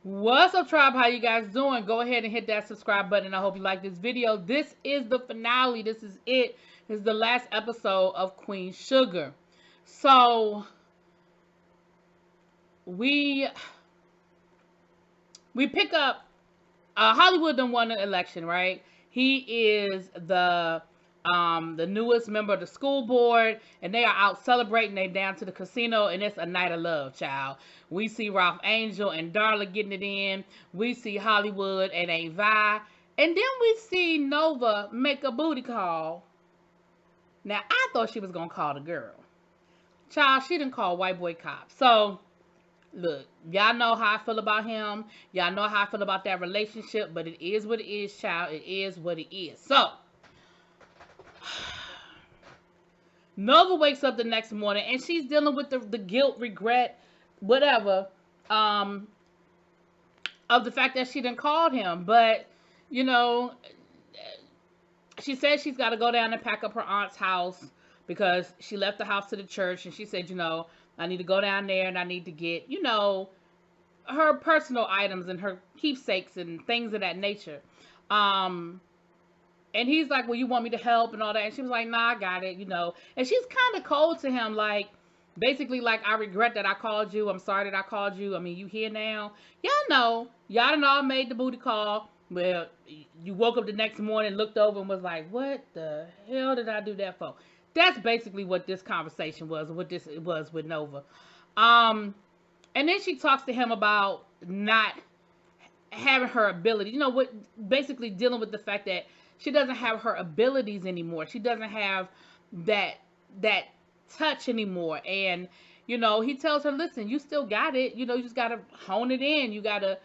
What's up, tribe? How you guys doing? Go ahead and hit that subscribe button. I hope you like this video. This is the finale. This is it. This is the last episode of Queen Sugar. So we pick up Hollywood done won the election, right? He is the newest member of the school board, and they are out celebrating. They down to the casino, and it's a night of love, child. We see Ralph Angel and Darla getting it in. We see Hollywood and Avi, and then we see Nova make a booty call. Now I thought she was gonna call the girl, child. She didn't call white boy cop. So look, y'all know how I feel about him. Y'all know how I feel about that relationship, but it is what it is, child. It is what it is. So Nova wakes up the next morning and she's dealing with the guilt, regret, whatever, of the fact that she didn't call him. But, you know, she says she's got to go down and pack up her aunt's house because she left the house to the church. And she said, I need to go down there and I need to get, her personal items and her keepsakes and things of that nature. And he's like, well, you want me to help and all that? And she was like, nah, I got it, And she's kind of cold to him, like, basically, like, I regret that I called you. I'm sorry that I called you. I mean, you here now. Y'all know. Y'all done all made the booty call. Well, you woke up the next morning, looked over and was like, what the hell did I do that for? That's basically what this conversation was, what this was with Nova. And then she talks to him about not having her ability. Basically dealing with the fact that she doesn't have her abilities anymore. She doesn't have that touch anymore. And, he tells her, listen, you still got it. You just got to hone it in. You got to,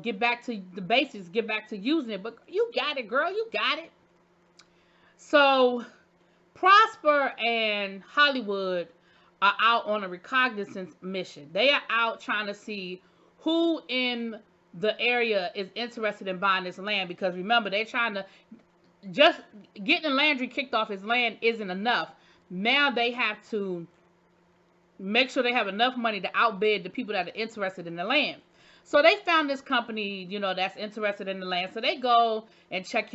get back to the basics, get back to using it. But you got it, girl. You got it. So Prosper and Hollywood are out on a reconnaissance mission. They are out trying to see who in the area is interested in buying this land, because remember, they're trying to just getting Landry kicked off his land isn't enough. Now they have to make sure they have enough money to outbid the people that are interested in the land. So they found this company, that's interested in the land. So they go and check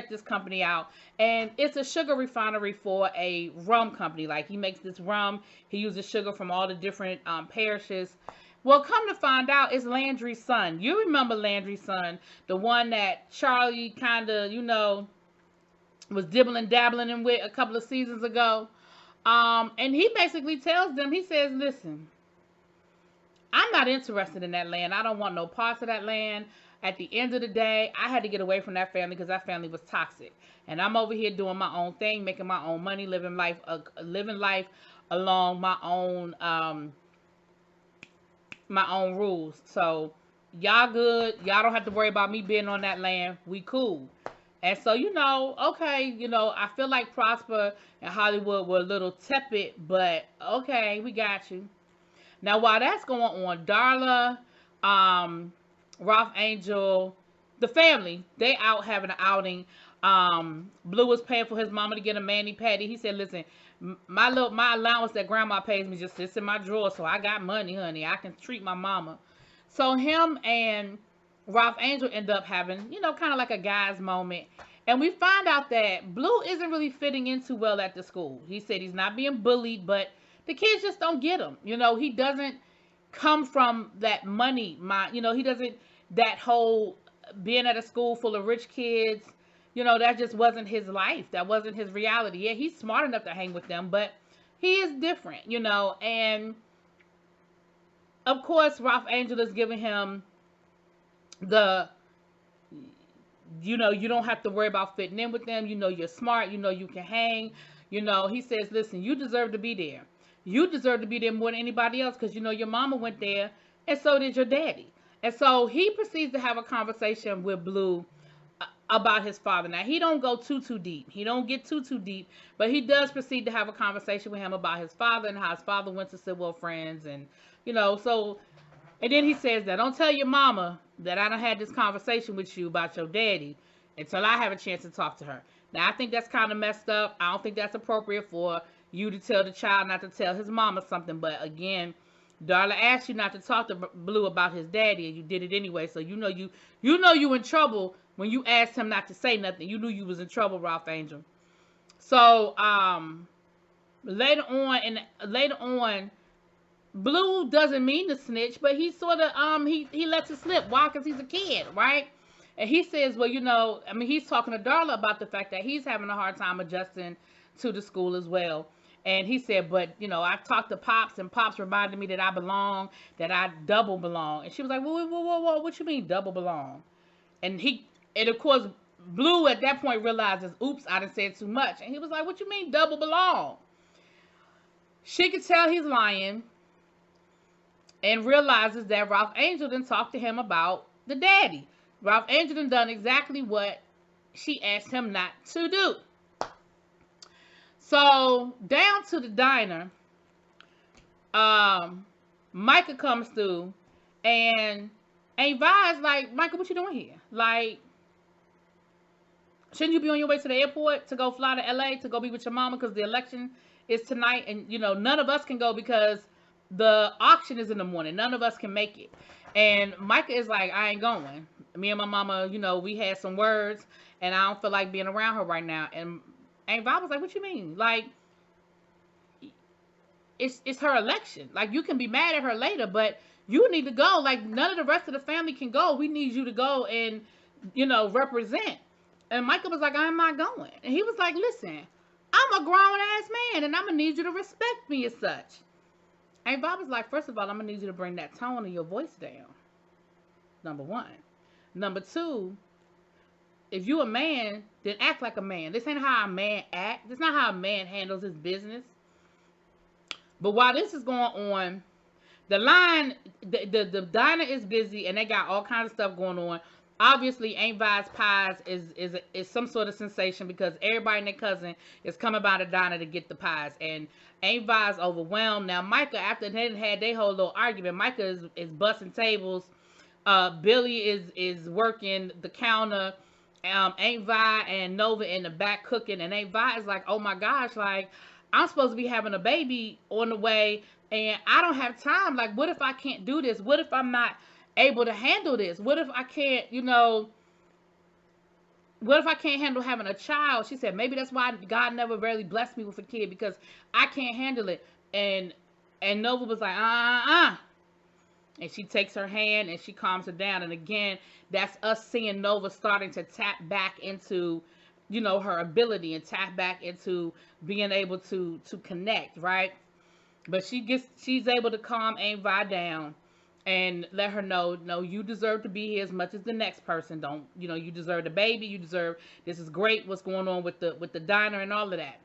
this company out. And it's a sugar refinery for a rum company. Like, he makes this rum. He uses sugar from all the different parishes. Well, come to find out, it's Landry's son. You remember Landry's son, the one that Charlie kind of, was dibbling dabbling in with a couple of seasons ago. And he basically tells them, he says, listen, I'm not interested in that land. I don't want no parts of that land. At the end of the day, I had to get away from that family because that family was toxic. And I'm over here doing my own thing, making my own money, living life along my own rules. So y'all good. Y'all don't have to worry about me being on that land. We cool. And so, okay, I feel like Prosper and Hollywood were a little tepid, but okay, we got you. Now, while that's going on, Darla, Ralph Angel, the family, they out having an outing. Blue was paying for his mama to get a mani-pedi. He said, listen, my allowance that grandma pays me just sits in my drawer, so I got money, honey. I can treat my mama. So him and Ralph Angel end up having, kind of like a guy's moment. And we find out that Blue isn't really fitting in too well at the school. He said he's not being bullied, but the kids just don't get him. He doesn't come from that money. He doesn't, that whole being at a school full of rich kids, that just wasn't his life. That wasn't his reality. Yeah, he's smart enough to hang with them, but he is different, and of course, Ralph Angel is giving him you don't have to worry about fitting in with them. You're smart. You can hang. He says, listen, you deserve to be there. You deserve to be there more than anybody else because, your mama went there and so did your daddy. And so he proceeds to have a conversation with Blue about his father. Now, he don't go too deep. He don't get too deep, but he does proceed to have a conversation with him about his father and how his father went to Civil Friends. And, so, and then he says that, don't tell your mama that I done had this conversation with you about your daddy until I have a chance to talk to her. Now, I think that's kind of messed up. I don't think that's appropriate for you to tell the child not to tell his mama something. But again, Darla asked you not to talk to Blue about his daddy, and you did it anyway. So you in trouble when you asked him not to say nothing. You knew you was in trouble, Ralph Angel. So later on, Blue doesn't mean to snitch, but he sort of he lets it slip. Why? Because he's a kid, right? And he says, well, he's talking to Darla about the fact that he's having a hard time adjusting to the school as well. And he said, but, I've talked to Pops, and Pops reminded me that I belong, that I double belong. And she was like, whoa, what you mean double belong? And of course, Blue at that point realizes, oops, I done said too much. And he was like, what you mean double belong? She could tell he's lying and realizes that Ralph Angel done talked to him about the daddy. Ralph Angel done exactly what she asked him not to do. So, down to the diner, Micah comes through, and Aunt Vi's like, Micah, what you doing here? Like, shouldn't you be on your way to the airport to go fly to LA to go be with your mama because the election is tonight? And, none of us can go because the auction is in the morning. None of us can make it. And Micah is like, I ain't going. Me and my mama, we had some words, and I don't feel like being around her right now. And Aunt Vi was like, what you mean? Like, it's her election. Like, you can be mad at her later, but you need to go. Like, none of the rest of the family can go. We need you to go and, represent. And Michael was like, I'm not going. And he was like, listen, I'm a grown-ass man, and I'm going to need you to respect me as such. Aunt Vi was like, first of all, I'm going to need you to bring that tone of your voice down. Number one. Number two, if you a man, then act like a man. This ain't how a man act. This is not how a man handles his business. But while this is going on, the diner is busy, and they got all kinds of stuff going on. Obviously, Aunt Vi's pies is some sort of sensation because everybody and their cousin is coming by the diner to get the pies. And Aunt Vi's overwhelmed. Now, Micah, after they had their whole little argument, Micah is busting tables. Billy is working the counter. Aunt Vi and Nova in the back cooking, and Aunt Vi is like, oh my gosh, like, I'm supposed to be having a baby on the way, and I don't have time. Like, what if I can't do this? What if I'm not able to handle this? What if I can't, what if I can't handle having a child? She said, maybe that's why God never really blessed me with a kid, because I can't handle it. And Nova was like, And she takes her hand and she calms her down. And again, that's us seeing Nova starting to tap back into, her ability and tap back into being able to connect, right? But she's able to calm Aunt Vi down and let her know, no, you deserve to be here as much as the next person. Don't, you deserve the baby. You deserve, this is great what's going on with the diner and all of that.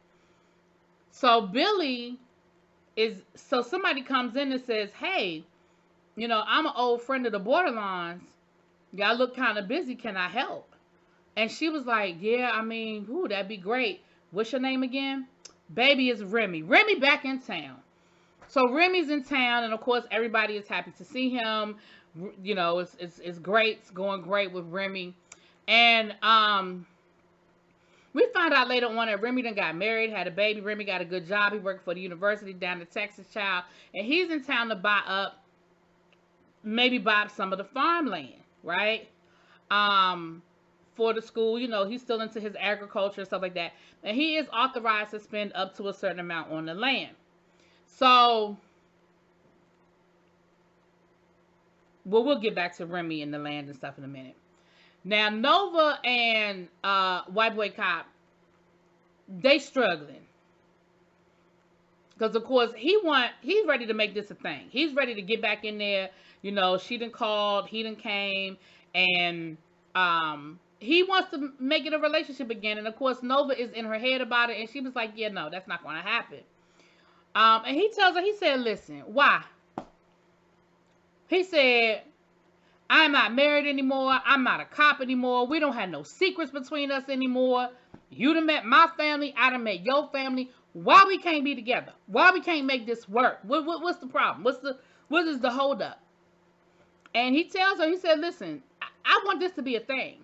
So somebody comes in and says, hey, I'm an old friend of the Borderlines. Y'all look kind of busy. Can I help? And she was like, yeah, that'd be great. What's your name again? Baby, is Remy. Remy back in town. So Remy's in town, and of course, everybody is happy to see him. It's great. It's going great with Remy. And we found out later on that Remy done got married, had a baby. Remy got a good job. He worked for the university down in Texas, child. And he's in town to buy up some of the farmland, right? For the school, he's still into his agriculture and stuff like that. And he is authorized to spend up to a certain amount on the land. So, we'll get back to Remy and the land and stuff in a minute. Now, Nova and White Boy Cop, they struggling. Because, of course, he's ready to make this a thing. He's ready to get back in there. She done called, he done came, and he wants to make it a relationship again. And, of course, Nova is in her head about it, and she was like, yeah, no, that's not going to happen. And he tells her, he said, listen, why? He said, I'm not married anymore. I'm not a cop anymore. We don't have no secrets between us anymore. You done met my family. I done met your family. Why we can't be together? Why we can't make this work? What's the problem? What is the holdup? And he tells her, he said, listen, I want this to be a thing.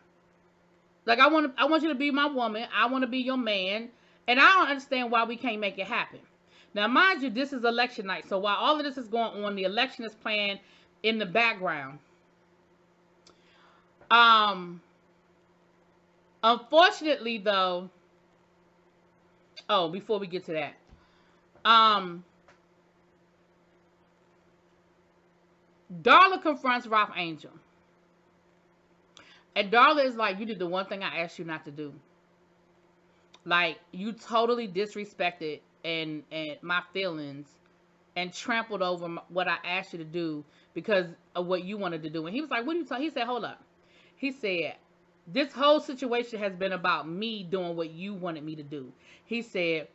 Like, I want you to be my woman. I want to be your man. And I don't understand why we can't make it happen. Now, mind you, this is election night. So while all of this is going on, the election is playing in the background. Unfortunately, though, before we get to that, Darla confronts Ralph Angel. And Darla is like, you did the one thing I asked you not to do. Like, you totally disrespected and my feelings and trampled over what I asked you to do because of what you wanted to do. And he was like, what are you talking? He said, hold up. He said, this whole situation has been about me doing what you wanted me to do. He said,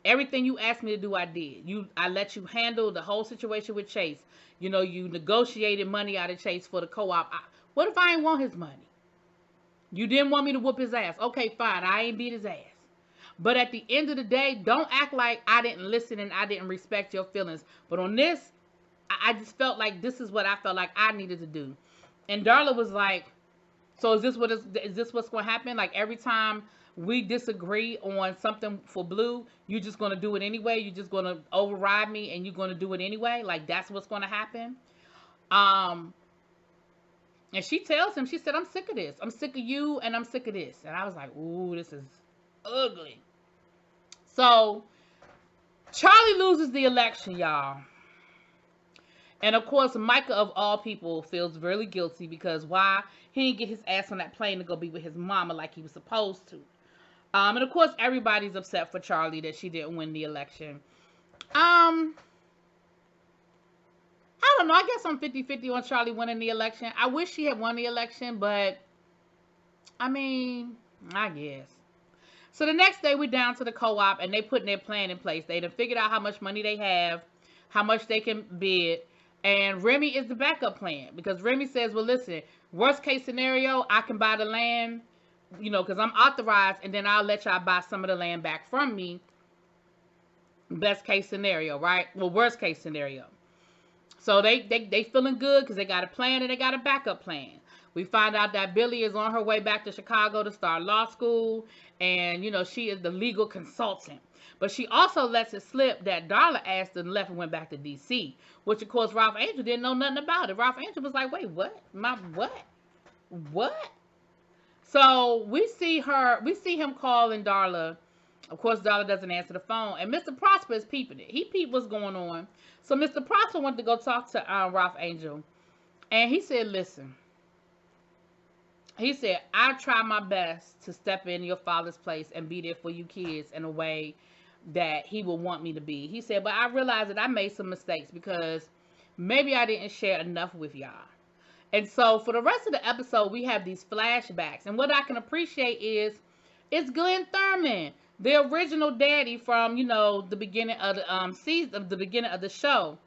everything you asked me to do, I did. I let you handle the whole situation with Chase. You know, you negotiated money out of Chase for the co-op. What if I ain't want his money? You didn't want me to whoop his ass. Okay, fine. I ain't beat his ass. But at the end of the day, don't act like I didn't listen and I didn't respect your feelings. But on this, I just felt like this is what I felt like I needed to do. And Darla was like, so is this what's going to happen? Like every time we disagree on something for Blue, you're just going to do it anyway? You're just going to override me and you're going to do it anyway? Like that's what's going to happen? And she tells him, she said, I'm sick of this. I'm sick of you and I'm sick of this. And I was like, ooh, this is ugly. So Charlie loses the election, y'all. And of course, Micah of all people feels really guilty because why? He didn't get his ass on that plane to go be with his mama like he was supposed to. And of course, everybody's upset for Charlie that she didn't win the election. I don't know. I guess I'm 50-50 on Charlie winning the election. I wish she had won the election, but I mean, I guess. So the next day, we're down to the co-op, and they putting their plan in place. They done figured out how much money they have, how much they can bid, and Remy is the backup plan. Because Remy says, well, listen, worst case scenario, I can buy the land, you know, because I'm authorized, and then I'll let y'all buy some of the land back from me. Best case scenario, right? Well, worst case scenario. So they feeling good because they got a plan and they got a backup plan. We find out that Billy is on her way back to Chicago to start law school. And, you know, she is the legal consultant. But she also lets it slip that Darla asked and left and went back to D.C. Which, of course, Ralph Angel didn't know nothing about it. Ralph Angel was like, wait, what? What? So we see him calling Darla. Of course, Darla doesn't answer the phone. And Mr. Prosper is peeping it. He peeped what's going on. So Mr. Prosper wanted to go talk to Ralph Angel. And he said, listen. He said, I try my best to step in your father's place and be there for you kids in a way that he will want me to be. He said, but I realized that I made some mistakes because maybe I didn't share enough with y'all. And so for the rest of the episode, we have these flashbacks. And what I can appreciate is, it's Glenn Thurman, the original daddy from, you know, the beginning of the season, the beginning of the show.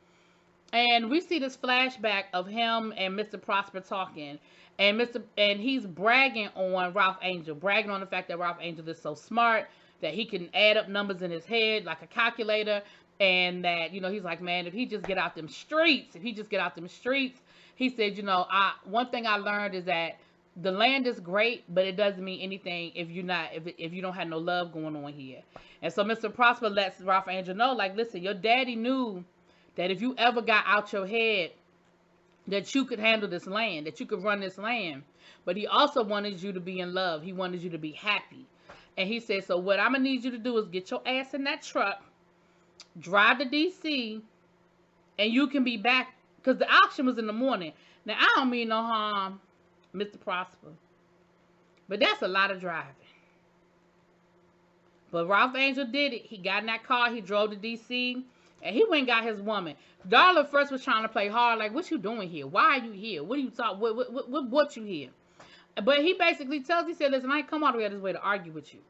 And we see this flashback of him and Mr. Prosper talking. And he's bragging on Ralph Angel, bragging on the fact that Ralph Angel is so smart, that he can add up numbers in his head like a calculator, and that, you know, he's like, man, if he just get out them streets, he said, you know, one thing I learned is that the land is great, but it doesn't mean anything if you don't have no love going on here. And so Mr. Prosper lets Ralph Angel know, like, listen, your daddy knew that if you ever got out your head that you could handle this land, that you could run this land. But he also wanted you to be in love. He wanted you to be happy. And he said, so what I'm going to need you to do is get your ass in that truck, drive to D.C., and you can be back. Because the auction was in the morning. Now, I don't mean no harm, Mr. Prosper. But that's a lot of driving. But Ralph Angel did it. He got in that car. He drove to D.C., and he went and got his woman. Darla first was trying to play hard, like, what you doing here? Why are you here? What are you talking? What you here? But he basically he said, listen, I ain't come all the way out this way to argue with you.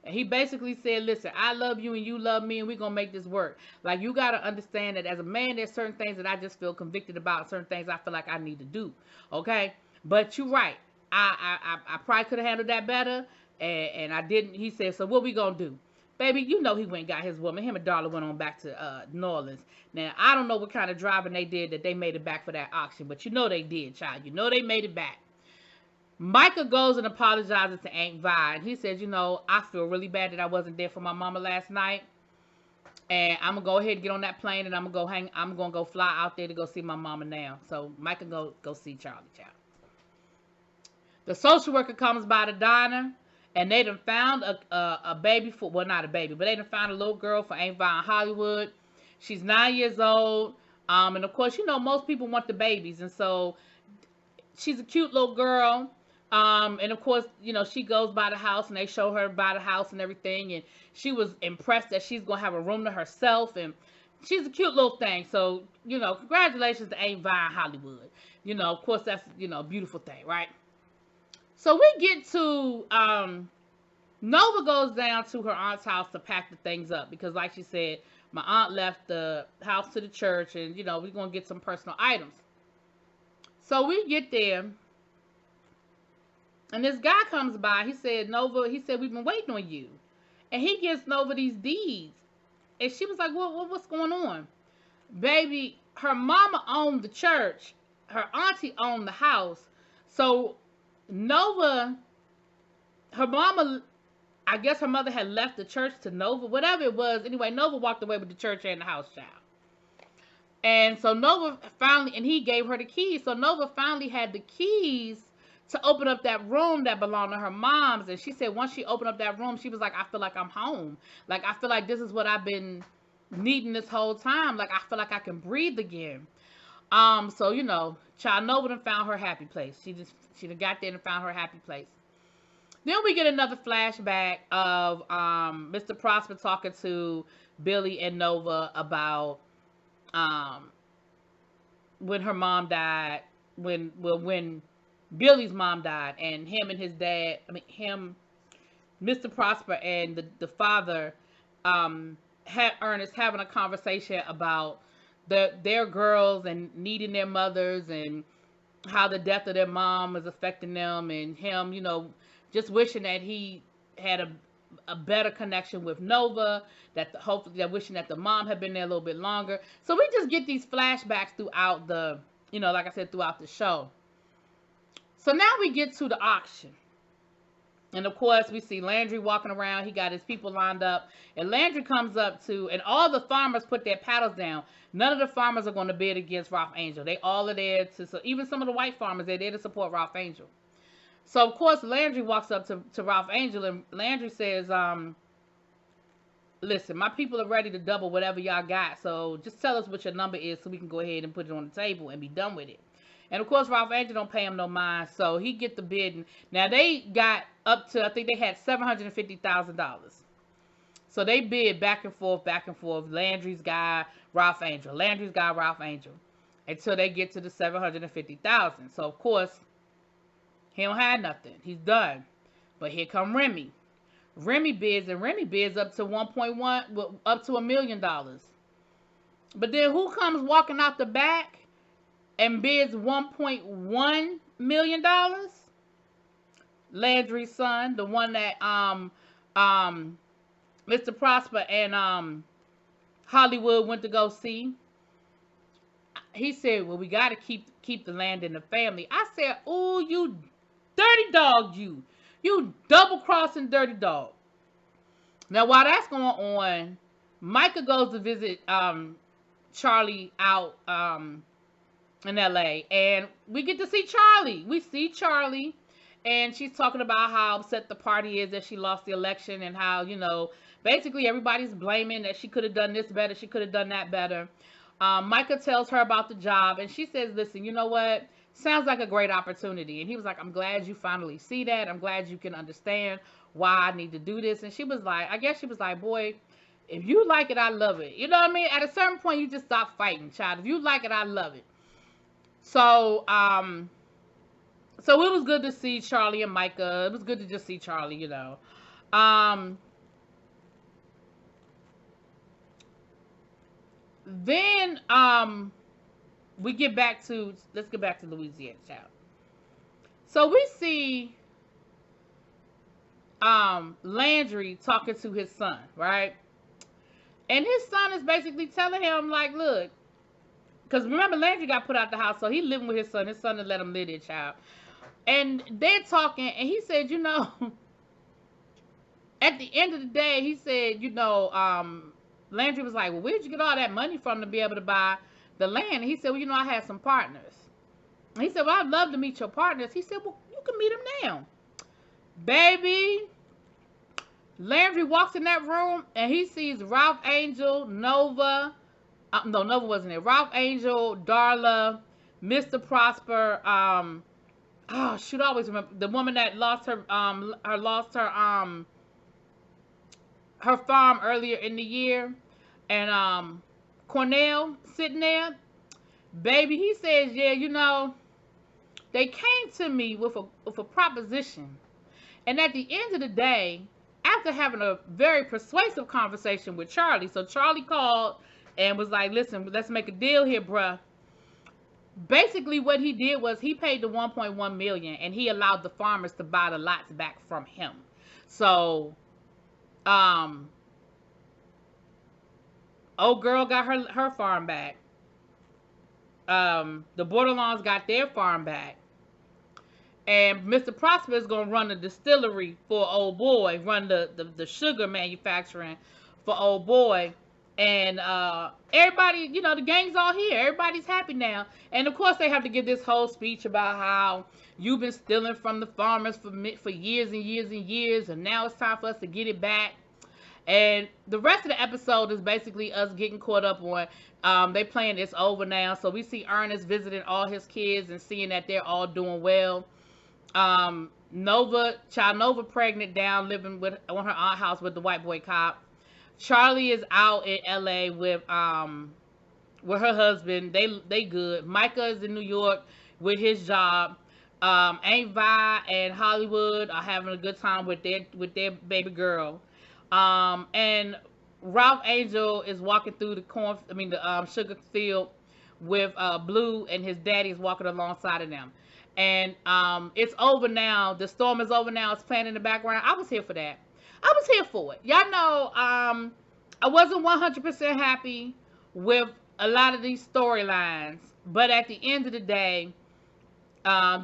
And he basically said, listen, I love you and you love me and we're going to make this work. Like, you got to understand that as a man, there's certain things that I just feel convicted about, certain things I feel like I need to do. Okay? But you're right. I probably could have handled that better, and I didn't. He said, so what we going to do? Baby, you know he went and got his woman. Him and Darla went on back to New Orleans. Now, I don't know what kind of driving they did that they made it back for that auction, but you know they did, child. You know they made it back. Micah goes and apologizes to Aunt Vi, and he says, you know, I feel really bad that I wasn't there for my mama last night. And I'm gonna go ahead and get on that plane, and I'm gonna go fly out there to go see my mama now. So Micah go see Charlie. Child. The social worker comes by the diner, and they done found a baby for, well, not a baby, but they done found a little girl for Ain't Vi in Hollywood. She's 9 years old. And of course, most people want the babies, and so she's a cute little girl. And of course, she goes by the house, and they show her by the house and everything, and she was impressed that she's gonna have a room to herself, and she's a cute little thing. So, congratulations to Ain't Vi in Hollywood. Of course, that's a beautiful thing, right? So we get to Nova goes down to her aunt's house to pack the things up because, like she said, my aunt left the house to the church, and we're gonna get some personal items. So we get there, and this guy comes by. He said, Nova, we've been waiting on you. And he gives Nova these deeds. And she was like, what's going on? Baby, her mama owned the church. Her auntie owned the house. So Nova, her mama, I guess her mother had left the church to Nova. Whatever it was. Anyway, Nova walked away with the church and the house, child. And so Nova finally, and he gave her the keys. So Nova finally had the keys to open up that room that belonged to her mom's. And she said once she opened up that room, she was like, I feel like I'm home. Like, I feel like this is what I've been needing this whole time. Like, I feel like I can breathe again. So, child Nova done found her happy place. She done got there and found her happy place. Then we get another flashback of Mr. Prosper talking to Billy and Nova about when her mom died, when Billy's mom died, and him and his dad, Mr. Prosper and the father had Ernest having a conversation about their girls and needing their mothers and how the death of their mom is affecting them, and him, just wishing that he had a better connection with Nova, hopefully they're wishing that the mom had been there a little bit longer. So we just get these flashbacks throughout the, like I said, throughout the show. So now we get to the auction. And of course, we see Landry walking around. He got his people lined up. And Landry comes up to, and all the farmers put their paddles down. None of the farmers are going to bid against Ralph Angel. They all are there to, so even some of the white farmers, they're there to support Ralph Angel. So, of course, Landry walks up to Ralph Angel, and Landry says, listen, my people are ready to double whatever y'all got. So just tell us what your number is so we can go ahead and put it on the table and be done with it. And, of course, Ralph Angel don't pay him no mind, so he get the bidding. Now, they got up to, I think they had $750,000. So they bid back and forth, Landry's guy, Ralph Angel. Landry's guy, Ralph Angel. Until they get to the $750,000. So, of course, he don't have nothing. He's done. But here come Remy. Remy bids up to up to $1 million. But then who comes walking out the back and bids $1.1 million? Landry's son, the one that Mr. Prosper and Hollywood went to go see. He said, well, we got to keep the land in the family. I said, oh, you dirty dog, you double-crossing dirty dog. Now, while that's going on, Micah goes to visit Charlie out in L.A., and we get to see Charlie. We see Charlie, and she's talking about how upset the party is that she lost the election, and how, basically everybody's blaming that she could have done this better, she could have done that better. Micah tells her about the job, and she says, listen, you know what? Sounds like a great opportunity. And he was like, I'm glad you finally see that. I'm glad you can understand why I need to do this. And she was like, I guess she was like, boy, if you like it, I love it. You know what I mean? At a certain point, you just stop fighting, child. If you like it, I love it. So, so it was good to see Charlie and Micah. It was good to just see Charlie, Then, let's get back to Louisiana, child. So we see Landry talking to his son, right? And his son is basically telling him, like, look, because remember, Landry got put out the house, so he living with his son. His son let him live there, child. And they're talking, and he said, at the end of the day, he said, Landry was like, well, where'd you get all that money from to be able to buy the land? And he said, well, you know, I had some partners. And he said, well, I'd love to meet your partners. He said, well, you can meet them now. Baby, Landry walks in that room and he sees Ralph Angel, Nova. No, Nova wasn't there. Ralph Angel, Darla, Mr. Prosper. Oh, shoot, I always remember the woman that lost her farm earlier in the year, and Cornell sitting there. Baby, he says, yeah, you know, they came to me with a proposition, and at the end of the day, after having a very persuasive conversation with Charlie, so Charlie called and was like, listen, let's make a deal here, bruh. Basically, what he did was he paid the $1.1 million, and he allowed the farmers to buy the lots back from him. So, old girl got her farm back. The Bordelons got their farm back. And Mr. Prosper is going to run the distillery for old boy, run the sugar manufacturing for old boy. And everybody, you know, the gang's all here. Everybody's happy now. And, of course, they have to give this whole speech about how you've been stealing from the farmers for years and years and years, and now it's time for us to get it back. And the rest of the episode is basically us getting caught up on, they playing It's Over Now. So we see Ernest visiting all his kids and seeing that they're all doing well. Nova pregnant down, living on her aunt's house with the white boy cop. Charlie is out in LA with her husband. They good. Micah is in New York with his job. Aunt Vi and Hollywood are having a good time with their baby girl. And Ralph Angel is walking through the sugar field with Blue, and his daddy is walking alongside of them. And it's over now. The storm is over now. It's playing in the background. I was here for that. I was here for it. Y'all know, I wasn't 100% happy with a lot of these storylines, but at the end of the day,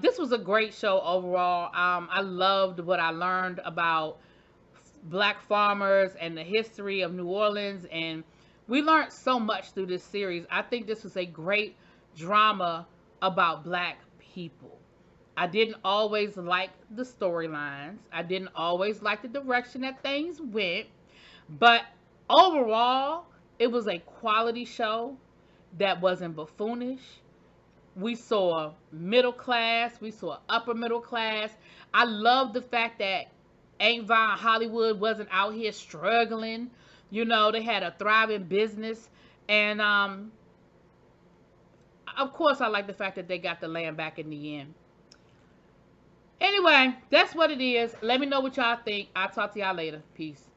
this was a great show overall. I loved what I learned about black farmers and the history of New Orleans, and we learned so much through this series. I think this was a great drama about black people. I didn't always like the storylines. I didn't always like the direction that things went. But overall, it was a quality show that wasn't buffoonish. We saw middle class. We saw upper middle class. I love the fact that Aunt Vi and Hollywood wasn't out here struggling. You know, they had a thriving business. And, of course, I like the fact that they got the land back in the end. Anyway, that's what it is. Let me know what y'all think. I'll talk to y'all later. Peace.